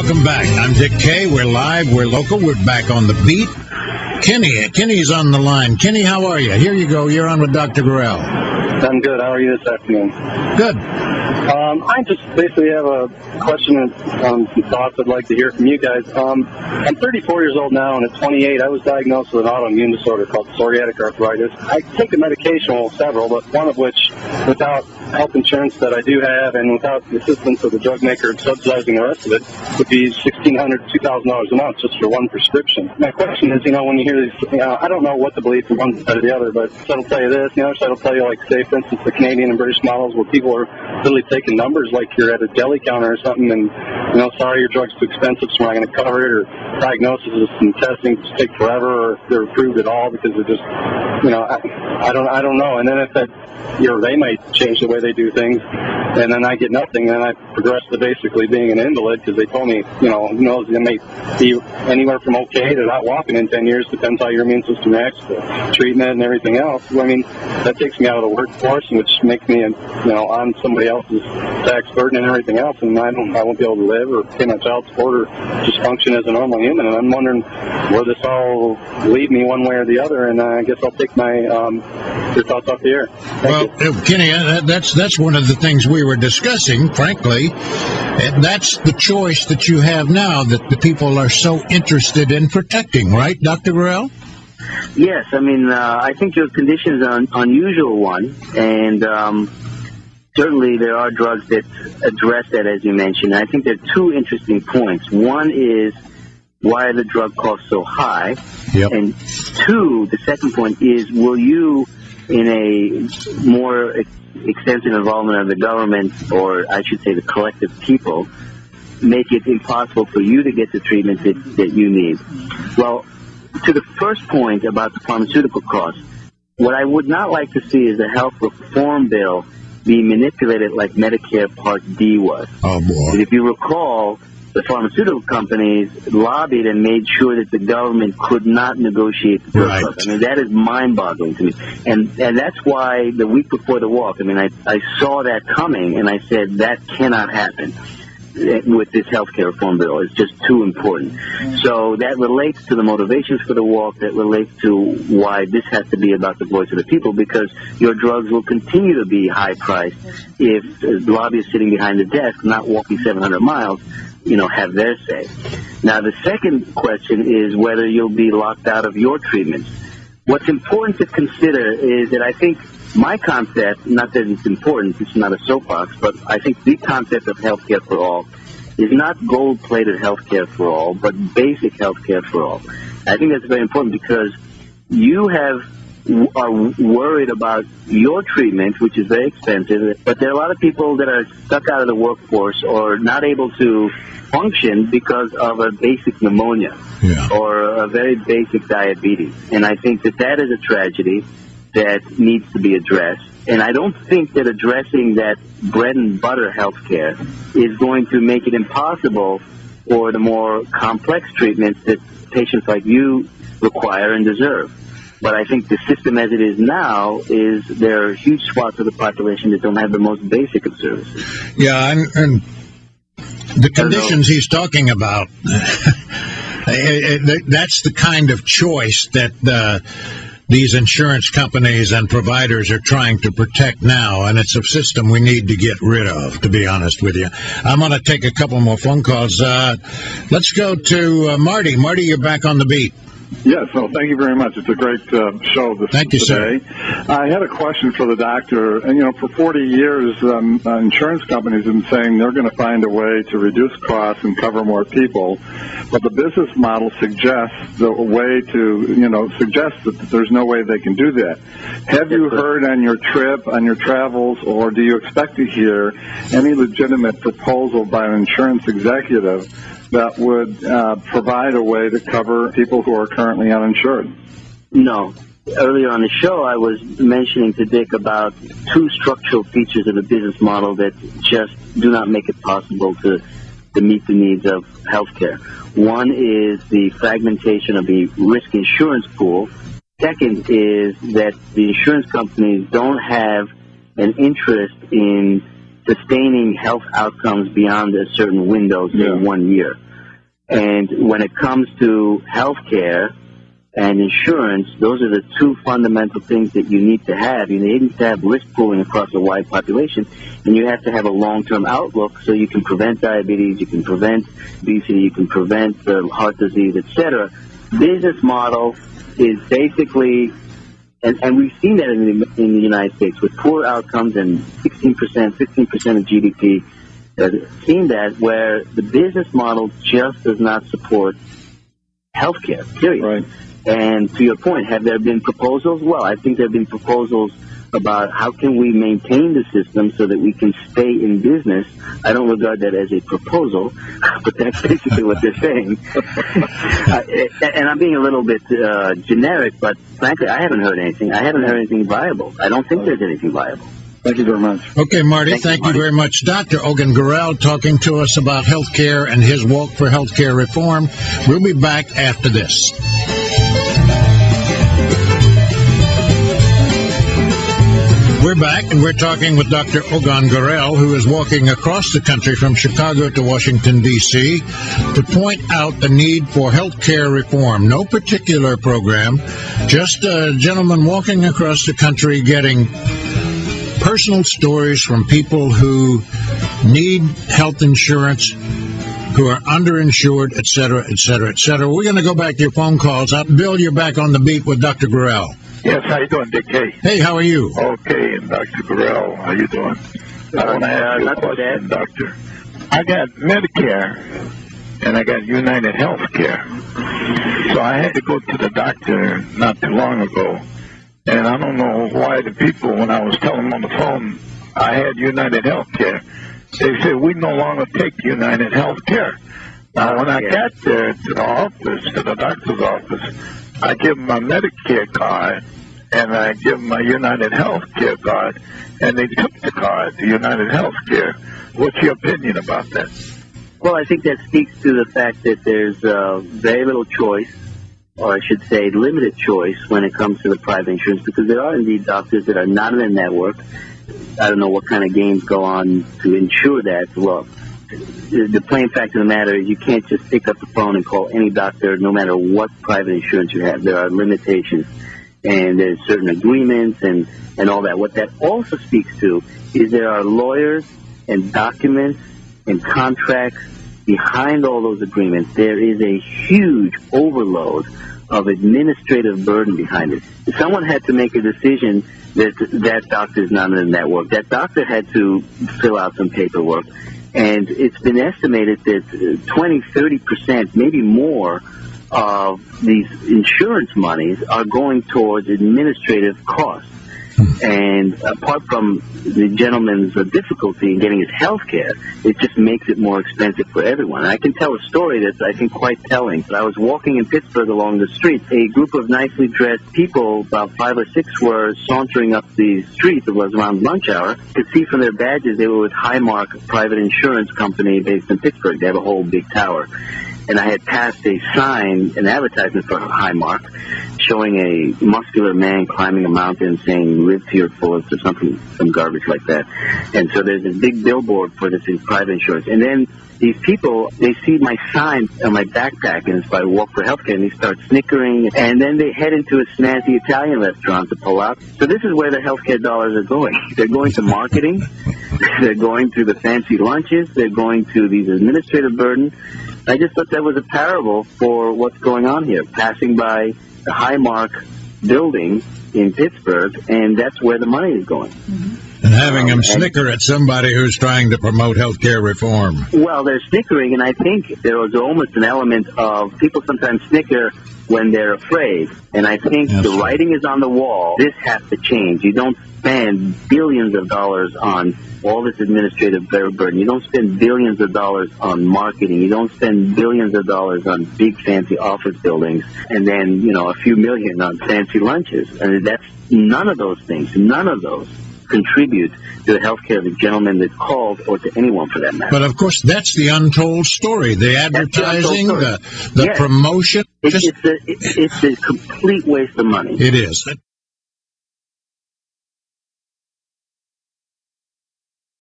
Welcome back. I'm Dick Kay. We're live. We're local. We're back on the beat. Kenny's on the line. Kenny, how are you? Here you go. You're on with Dr. Gurel. I'm good. How are you this afternoon? Good. I just basically have a question and some thoughts I'd like to hear from you guys. I'm 34 years old now, and at 28, I was diagnosed with an autoimmune disorder called psoriatic arthritis. I take a medication, well, several, but one of which, without health insurance that I do have, and without the assistance of the drug maker subsidizing the rest of it, would be $1,600 to $2,000 a month just for one prescription. My question is, when you hear these, I don't know what to believe from one side or the other, but some will tell you this, the other side will tell you, like, say, for instance, the Canadian and British models where people are literally taking numbers like you're at a deli counter or something, and, sorry, your drug's too expensive, so we're not going to cover it, or diagnosis and testing just take forever, or if they're approved at all because they're just, I don't know. And then if that, they might change the way they do things, and then I get nothing, and then I progress to basically being an invalid because they told me, who knows, it may be anywhere from okay to not walking in 10 years, depends how your immune system reacts to treatment and everything else. I mean, that takes me out of the workforce, which makes me, on somebody else's tax burden and everything else, and I won't be able to live or pay my child support or just function as a normal human. And I'm wondering where this all lead me one way or the other, and I guess I'll take my your thoughts off the air. Kenny, that's one of the things we were discussing, frankly. And that's the choice that you have now that the people are so interested in protecting, right, Dr. Gurel? Yes, I think your condition is an unusual one, and certainly there are drugs that address that, as you mentioned. I think there are two interesting points. One is why the drug costs so high, and two, the second point is, will you, in a more extensive involvement of the government, or I should say the collective people, make it impossible for you to get the treatment that you need? Well, to the first point about the pharmaceutical costs, what I would not like to see is a health reform bill be manipulated like Medicare Part D was. Oh, boy. And if you recall, the pharmaceutical companies lobbied and made sure that the government could not negotiate the drug costs. That is mind-boggling to me. And that's why the week before the walk, I saw that coming, and I said, that cannot happen with this healthcare reform bill. It's just too important. So that relates to the motivations for the walk, that relates to why this has to be about the voice of the people, because your drugs will continue to be high-priced if lobbyists sitting behind the desk, not walking 700 miles, have their say. Now, the second question is whether you'll be locked out of your treatments. What's important to consider is that I think my concept, not that it's important, it's not a soapbox, but I think the concept of healthcare for all is not gold-plated healthcare for all, but basic healthcare for all. I think that's very important because you are worried about your treatment, which is very expensive, but there are a lot of people that are stuck out of the workforce or not able to function because of a basic pneumonia or a very basic diabetes. And I think that is a tragedy that needs to be addressed. And I don't think that addressing that bread and butter health care is going to make it impossible for the more complex treatments that patients like you require and deserve. But I think the system as it is now is there are huge swaths of the population that don't have the most basic of services. Yeah, and the conditions he's talking about, that's the kind of choice that these insurance companies and providers are trying to protect now, and it's a system we need to get rid of, to be honest with you. I'm going to take a couple more phone calls. Let's go to Marty. Marty, you're back on the beat. Yes, well, thank you very much. It's a great show Thank you, today. Sir. I had a question for the doctor. And, for 40 years, insurance companies have been saying they're going to find a way to reduce costs and cover more people. But the business model suggests suggests that there's no way they can do that. Have you heard on your trip, on your travels, or do you expect to hear any legitimate proposal by an insurance executive that would provide a way to cover people who are currently uninsured? No. Earlier on the show, I was mentioning to Dick about two structural features of the business model that just do not make it possible to meet the needs of healthcare. One is the fragmentation of the risk insurance pool. Second is that the insurance companies don't have an interest in sustaining health outcomes beyond a certain window, say 1 year. And when it comes to health care and insurance, those are the two fundamental things that you need to have. You need to have risk pooling across a wide population, and you have to have a long-term outlook so you can prevent diabetes, you can prevent obesity, you can prevent heart disease, etc. Business model is basically, and we've seen that in the United States with poor outcomes and 16%, 15% of GDP. Seen that where the business model just does not support healthcare, period. Right. And to your point, have there been proposals? Well, I think there have been proposals about how can we maintain the system so that we can stay in business. I don't regard that as a proposal, but that's basically what they're saying. And I'm being a little bit generic, but frankly, I haven't heard anything. I haven't heard anything viable. I don't think there's anything viable. Thank you very much. Okay, Marty, thank you very much. Dr. Ogan Gurel talking to us about health care and his walk for health care reform. We'll be back after this. We're back, and we're talking with Dr. Ogan Gurel, who is walking across the country from Chicago to Washington, D.C., to point out the need for health care reform. No particular program, just a gentleman walking across the country getting personal stories from people who need health insurance, who are underinsured, et cetera, et cetera, et cetera. We're going to go back to your phone calls. Bill, you're back on the beat with Dr. Gurel. Yes, how you doing, Dick? Hey, how are you? Okay, and Dr. Gurel, how you doing? I want to ask you a question, Doctor. I got Medicare, and I got United Healthcare. So I had to go to the doctor not too long ago. And I don't know why the people, when I was telling them on the phone I had United Healthcare, they said, we no longer take United Healthcare. Now, when I got there to the office, to the doctor's office, I give them my Medicare card, and I give them my United Healthcare card, and they took the card, the United Healthcare. What's your opinion about that? Well, I think that speaks to the fact that there's very little choice, or I should say limited choice, when it comes to the private insurance, because there are indeed doctors that are not in the network. I don't know what kind of games go on to ensure that. Well, the plain fact of the matter is you can't just pick up the phone and call any doctor no matter what private insurance you have. There are limitations, and there's certain agreements and all that. What that also speaks to is there are lawyers and documents and contracts behind all those agreements. There is a huge overload of administrative burden behind it. If someone had to make a decision that that doctor is not in the network, that doctor had to fill out some paperwork, and it's been estimated that 20-30%, maybe more, of these insurance monies are going towards administrative costs. And apart from the gentleman's difficulty in getting his health care, it just makes it more expensive for everyone. And I can tell a story that's, I think, quite telling. I was walking in Pittsburgh along the street. A group of nicely dressed people, about 5 or 6, were sauntering up the street. It was around lunch hour. You could see from their badges they were with Highmark, a private insurance company based in Pittsburgh. They have a whole big tower. And I had passed a sign, an advertisement for Highmark, showing a muscular man climbing a mountain saying, live to your fullest, or something, some garbage like that. And so there's this big billboard for this private insurance. And then these people, they see my sign on my backpack, and it's by Walk for Healthcare, and they start snickering. And then they head into a snazzy Italian restaurant to pull out. So this is where the healthcare dollars are going. They're going to marketing. They're going to the fancy lunches. They're going to these administrative burdens. I just thought that was a parable for what's going on here, passing by the Highmark building in Pittsburgh, and that's where the money is going. And having them snicker at somebody who's trying to promote health care reform. Well, they're snickering, and I think there was almost an element of people sometimes snicker when they're afraid. And I think the writing is on the wall. This has to change. You don't spend billions of dollars on all this administrative burden. You don't spend billions of dollars on marketing. You don't spend billions of dollars on big fancy office buildings and then, you know, a few million on fancy lunches. And that's none of those things. None of those contribute to the health care of the gentleman that called, or to anyone for that matter. But of course, that's the untold story. The advertising, the promotion. It's a complete waste of money. It is.